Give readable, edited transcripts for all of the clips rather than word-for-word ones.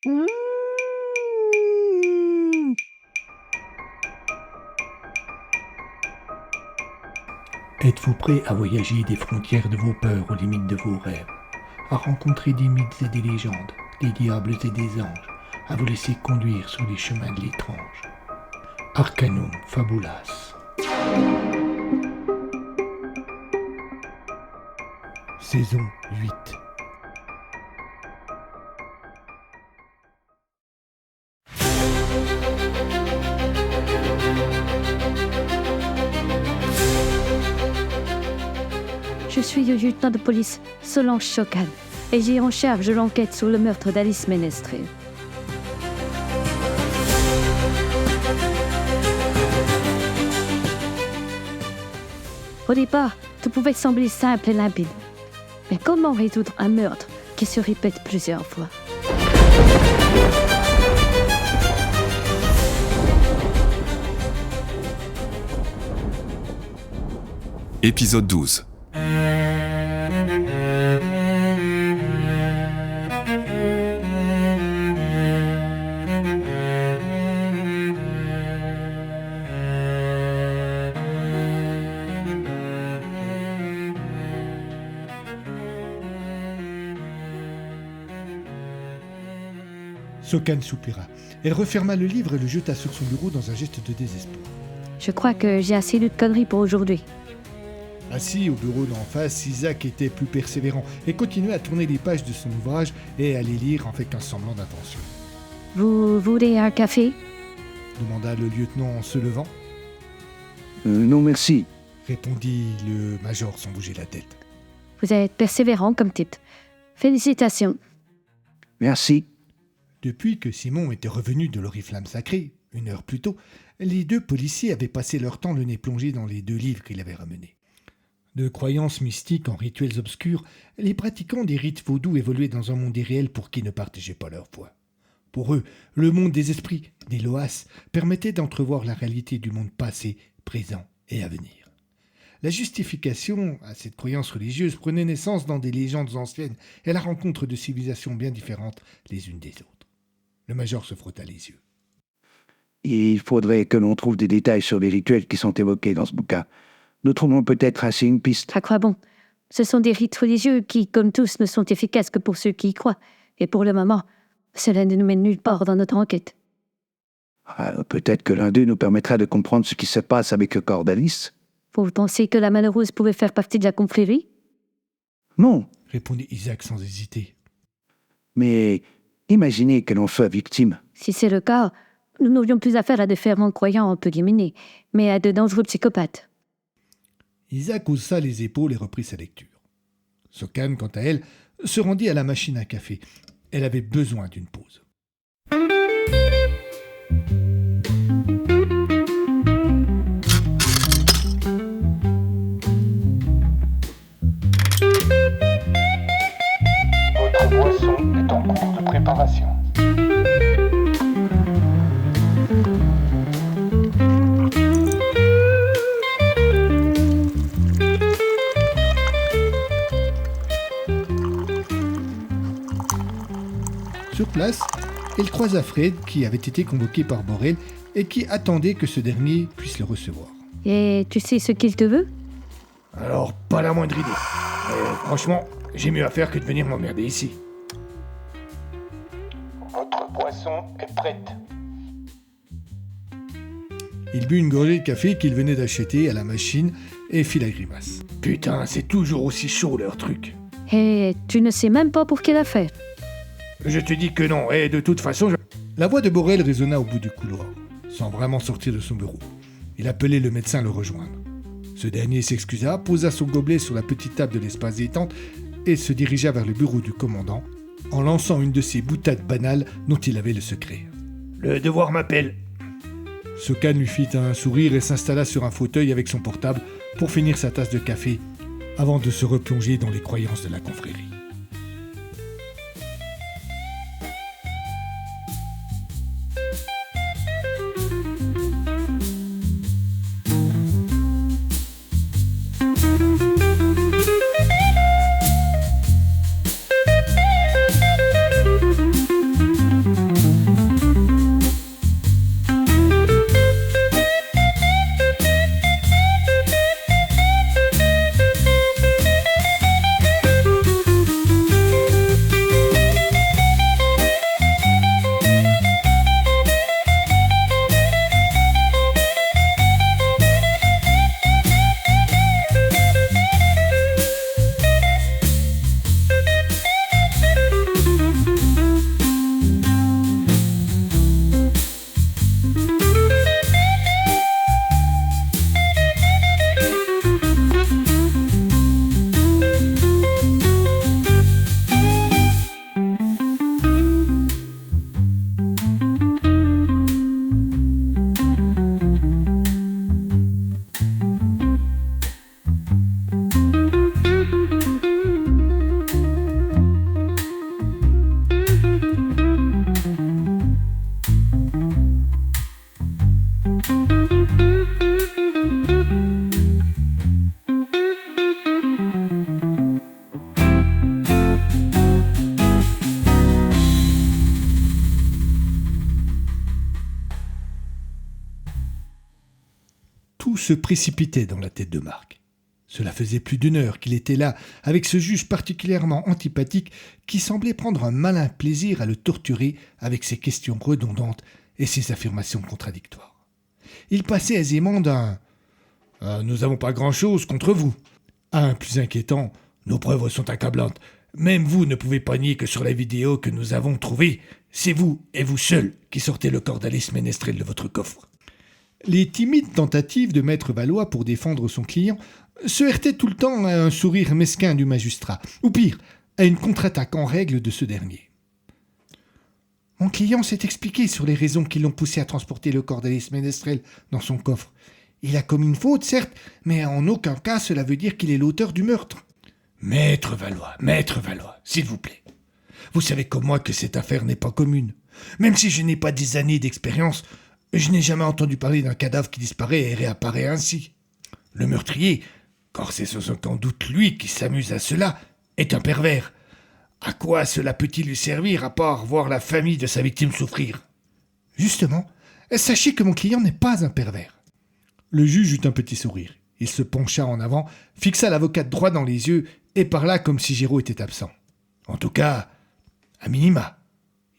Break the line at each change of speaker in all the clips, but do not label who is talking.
Mmh.
Êtes-vous prêt à voyager des frontières de vos peurs aux limites de vos rêves, à rencontrer des mythes et des légendes, des diables et des anges, à vous laisser conduire sur les chemins de l'étrange? Arcanum Fabulas. Saison 8.
Je suis le lieutenant de police Solange Chocan et j'ai en charge l'enquête sur le meurtre d'Alice Ménestrel. Au départ, tout pouvait sembler simple et limpide. Mais comment résoudre un meurtre qui se répète plusieurs fois?
Épisode 12.
Sokan soupira. Elle referma le livre et le jeta sur son bureau dans un geste de désespoir.
Je crois que j'ai assez lu de conneries pour aujourd'hui.
Assis au bureau d'en face, Isaac était plus persévérant et continuait à tourner les pages de son ouvrage et à les lire avec un semblant d'attention.
Vous voulez un café?
Demanda le lieutenant en se levant.
Non merci.
Répondit le major sans bouger la tête.
Vous êtes persévérant comme type. Félicitations.
Merci.
Depuis que Simon était revenu de l'Oriflamme sacrée, 1 heure plus tôt, les 2 policiers avaient passé leur temps le nez plongé dans les 2 livres qu'il avait ramenés. De croyances mystiques en rituels obscurs, les pratiquants des rites vaudous évoluaient dans un monde irréel pour qui ne partageait pas leur foi. Pour eux, le monde des esprits, des loas, permettait d'entrevoir la réalité du monde passé, présent et à venir. La justification à cette croyance religieuse prenait naissance dans des légendes anciennes et à la rencontre de civilisations bien différentes les unes des autres. Le major se frotta les yeux.
Il faudrait que l'on trouve des détails sur les rituels qui sont évoqués dans ce bouquin. Nous trouvons peut-être assez une piste.
À quoi bon? Ce sont des rites religieux qui, comme tous, ne sont efficaces que pour ceux qui y croient. Et pour le moment, cela ne nous mène nulle part dans notre enquête.
Peut-être que l'un d'eux nous permettra de comprendre ce qui se passe avec le corps d'Alice.
Vous pensez que la malheureuse pouvait faire partie de la confrérie?
Non,
Répondit Isaac sans hésiter.
mais imaginez que l'on soit victime.
Si c'est le cas, nous n'aurions plus affaire à des fervents croyants un peu démenés, mais à de dangereux psychopathes.
Isaac haussa les épaules et reprit sa lecture. Sokan, quant à elle, se rendit à la machine à café. Elle avait besoin d'une pause.
Votre boisson est en cours de préparation.
Sur place, elle croisa Fred, qui avait été convoqué par Borel et qui attendait que ce dernier puisse le recevoir.
Et tu sais ce qu'il te veut?
Alors, pas la moindre idée. Franchement, j'ai mieux à faire que de venir m'emmerder ici. Votre boisson est prête.
Il but une gorgée de café qu'il venait d'acheter à la machine et fit la grimace.
Putain, c'est toujours aussi chaud leur truc.
Et tu ne sais même pas pour quelle affaire.
Je te dis que non, et de toute façon,
La voix de Borel résonna au bout du couloir, sans vraiment sortir de son bureau. Il appelait le médecin le rejoindre. Ce dernier s'excusa, posa son gobelet sur la petite table de l'espace détente et se dirigea vers le bureau du commandant, en lançant une de ces boutades banales dont il avait le secret.
le devoir m'appelle.
Sokan lui fit un sourire et s'installa sur un fauteuil avec son portable pour finir sa tasse de café, avant de se replonger dans les croyances de la confrérie. se précipitait dans la tête de Marc. Cela faisait plus d'1 heure qu'il était là, avec ce juge particulièrement antipathique qui semblait prendre un malin plaisir à le torturer avec ses questions redondantes et ses affirmations contradictoires. Il passait aisément d'un « Nous n'avons pas grand-chose contre vous » à un plus inquiétant « Nos preuves sont accablantes. Même vous ne pouvez pas nier que sur la vidéo que nous avons trouvée, c'est vous et vous seul qui sortez le corps d'Alice Ménestrel de votre coffre. » Les timides tentatives de Maître Valois pour défendre son client se heurtaient tout le temps à un sourire mesquin du magistrat, ou pire, à une contre-attaque en règle de ce dernier. « Mon client s'est expliqué sur les raisons qui l'ont poussé à transporter le corps d'Alice Ménestrel dans son coffre. Il a commis une faute, certes, mais en aucun cas cela veut dire qu'il est l'auteur du meurtre. » Maître Valois, s'il vous plaît. Vous savez comme moi que cette affaire n'est pas commune. Même si je n'ai pas des années d'expérience, je n'ai jamais entendu parler d'un cadavre qui disparaît et réapparaît ainsi. Le meurtrier, car c'est sans aucun doute lui qui s'amuse à cela, est un pervers. À quoi cela peut-il lui servir à part voir la famille de sa victime souffrir? Justement, sachez que mon client n'est pas un pervers. Le juge eut un petit sourire. Il se pencha en avant, fixa l'avocate droit dans les yeux et parla comme si Géraud était absent. En tout cas, à minima,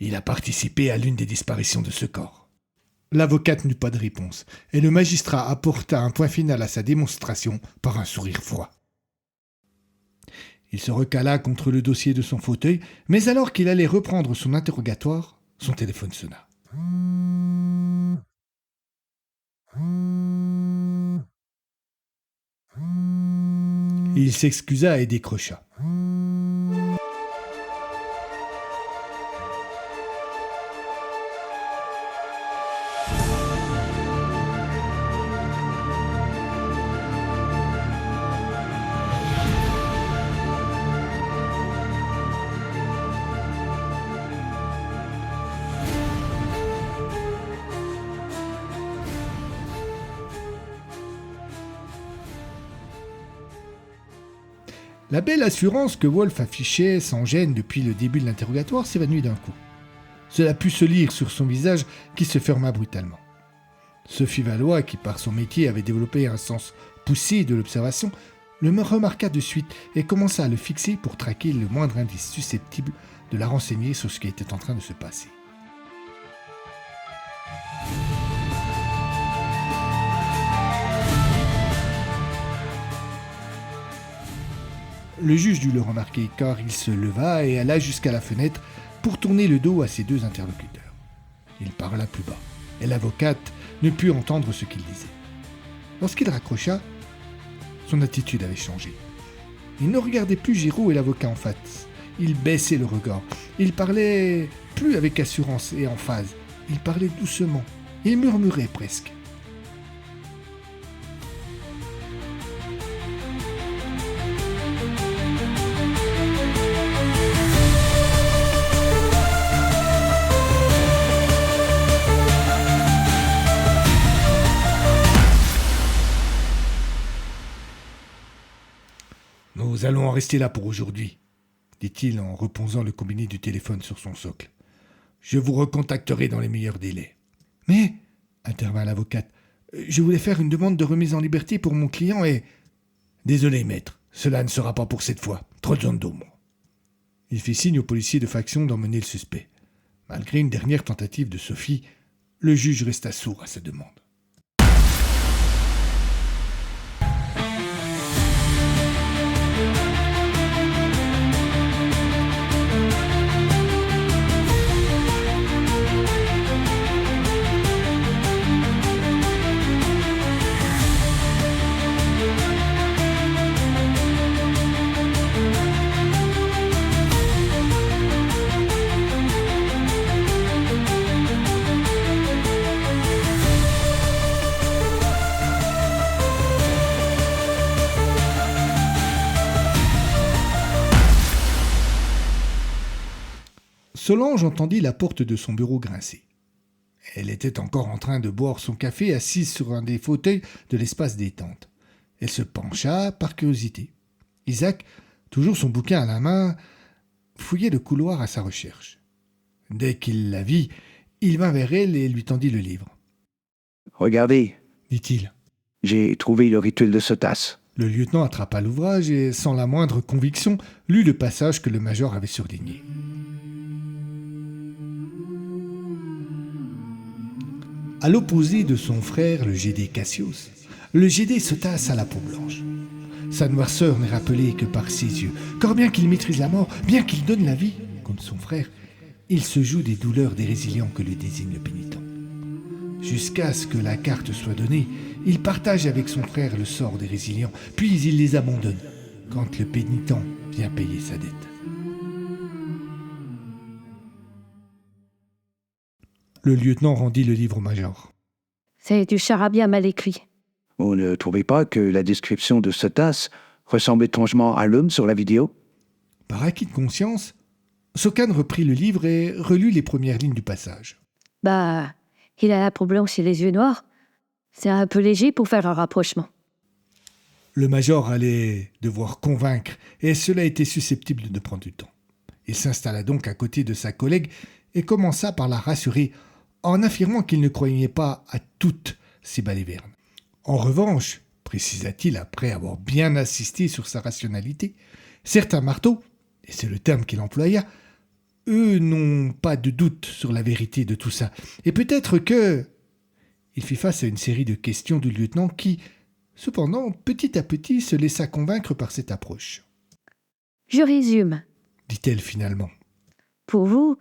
il a participé à l'une des disparitions de ce corps. L'avocate n'eut pas de réponse, et le magistrat apporta un point final à sa démonstration par un sourire froid. Il se recala contre le dossier de son fauteuil, mais alors qu'il allait reprendre son interrogatoire, son téléphone sonna. Il s'excusa et décrocha. La belle assurance que Wolf affichait sans gêne depuis le début de l'interrogatoire s'évanouit d'un coup. Cela put se lire sur son visage qui se ferma brutalement. Sophie Valois, qui par son métier avait développé un sens poussé de l'observation, le remarqua de suite et commença à le fixer pour traquer le moindre indice susceptible de la renseigner sur ce qui était en train de se passer. Le juge dut le remarquer car il se leva et alla jusqu'à la fenêtre pour tourner le dos à ses 2 interlocuteurs. Il parla plus bas et l'avocate ne put entendre ce qu'il disait. Lorsqu'il raccrocha, son attitude avait changé. Il ne regardait plus Géraud et l'avocat en face. Il baissait le regard. Il parlait plus avec assurance et emphase. Il parlait doucement. Il murmurait presque. Nous allons en rester là pour aujourd'hui, dit-il en reposant le combiné du téléphone sur son socle. Je vous recontacterai dans les meilleurs délais. Mais, intervint l'avocate, je voulais faire une demande de remise en liberté pour mon client et... Désolé, maître, cela ne sera pas pour cette fois. Trop de zone d'ombre. Il fit signe au policier de faction d'emmener le suspect. Malgré une dernière tentative de Sophie, le juge resta sourd à sa demande. Solange entendit la porte de son bureau grincer. Elle était encore en train de boire son café assise sur un des fauteuils de l'espace détente. Elle se pencha par curiosité. Isaac, toujours son bouquin à la main, fouillait le couloir à sa recherche. Dès qu'il la vit, il vint vers elle et lui tendit le livre.
Regardez,
Dit-il.
J'ai trouvé le rituel de Sotas.
Le lieutenant attrapa l'ouvrage et, sans la moindre conviction, lut le passage que le major avait surligné. À l'opposé de son frère, le Gédé Cassius, le Gédé Sotas a la peau blanche. Sa noirceur n'est rappelée que par ses yeux, car bien qu'il maîtrise la mort, bien qu'il donne la vie, comme son frère, il se joue des douleurs des résilients que lui désigne le pénitent. Jusqu'à ce que la carte soit donnée, il partage avec son frère le sort des résilients, puis il les abandonne quand le pénitent vient payer sa dette. Le lieutenant rendit le livre au major.
C'est du charabia mal écrit.
Vous ne trouvez pas que la description de Sotas ressemble étrangement à l'homme sur la vidéo?
Par acquis de conscience, Sokan reprit le livre et relut les premières lignes du passage.
Bah, il a la peau blanche et les yeux noirs. C'est un peu léger pour faire un rapprochement.
Le major allait devoir convaincre, et cela était susceptible de prendre du temps. Il s'installa donc à côté de sa collègue et commença par la rassurer en affirmant qu'il ne croyait pas à toutes ces balivernes. En revanche, précisa-t-il après avoir bien insisté sur sa rationalité, certains marteaux, et c'est le terme qu'il employa, eux n'ont pas de doute sur la vérité de tout ça. Et peut-être que... Il fit face à une série de questions du lieutenant qui, cependant, petit à petit, se laissa convaincre par cette approche.
Je résume.
Dit-elle finalement.
Pour vous,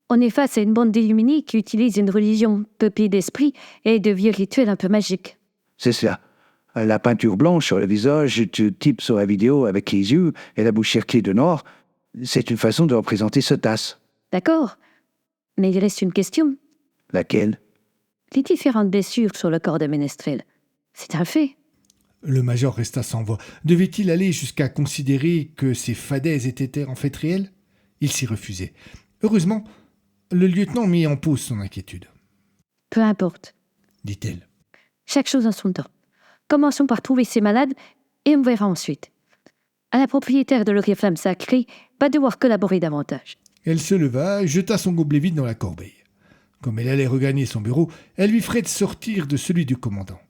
on est face à une bande d'illuminés qui utilise une religion peuplée d'esprit et de vieux rituels un peu magiques.
C'est ça. La peinture blanche sur le visage du type sur la vidéo avec les yeux et la bouche cerclée de noir, c'est une façon de représenter Sotas.
D'accord. Mais il reste une question.
Laquelle?
Les différentes blessures sur le corps de Ménestrel. C'est un fait.
Le major resta sans voix. Devait-il aller jusqu'à considérer que ces fadaises étaient en fait réelles? Il s'y refusait. Heureusement, le lieutenant mit en pause son inquiétude.
Peu importe.
Dit-elle.
Chaque chose en son temps. Commençons par trouver ces malades et on verra ensuite. À la propriétaire de l'Oriflamme sacrée, pas devoir collaborer davantage.
Elle se leva et jeta son gobelet vide dans la corbeille. Comme elle allait regagner son bureau, elle lui ferait sortir de celui du commandant.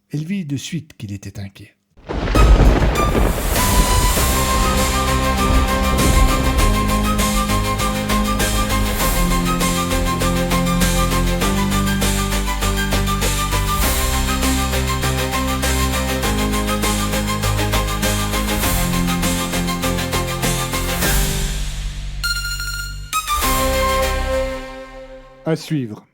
Elle vit de suite qu'il était inquiet. À suivre.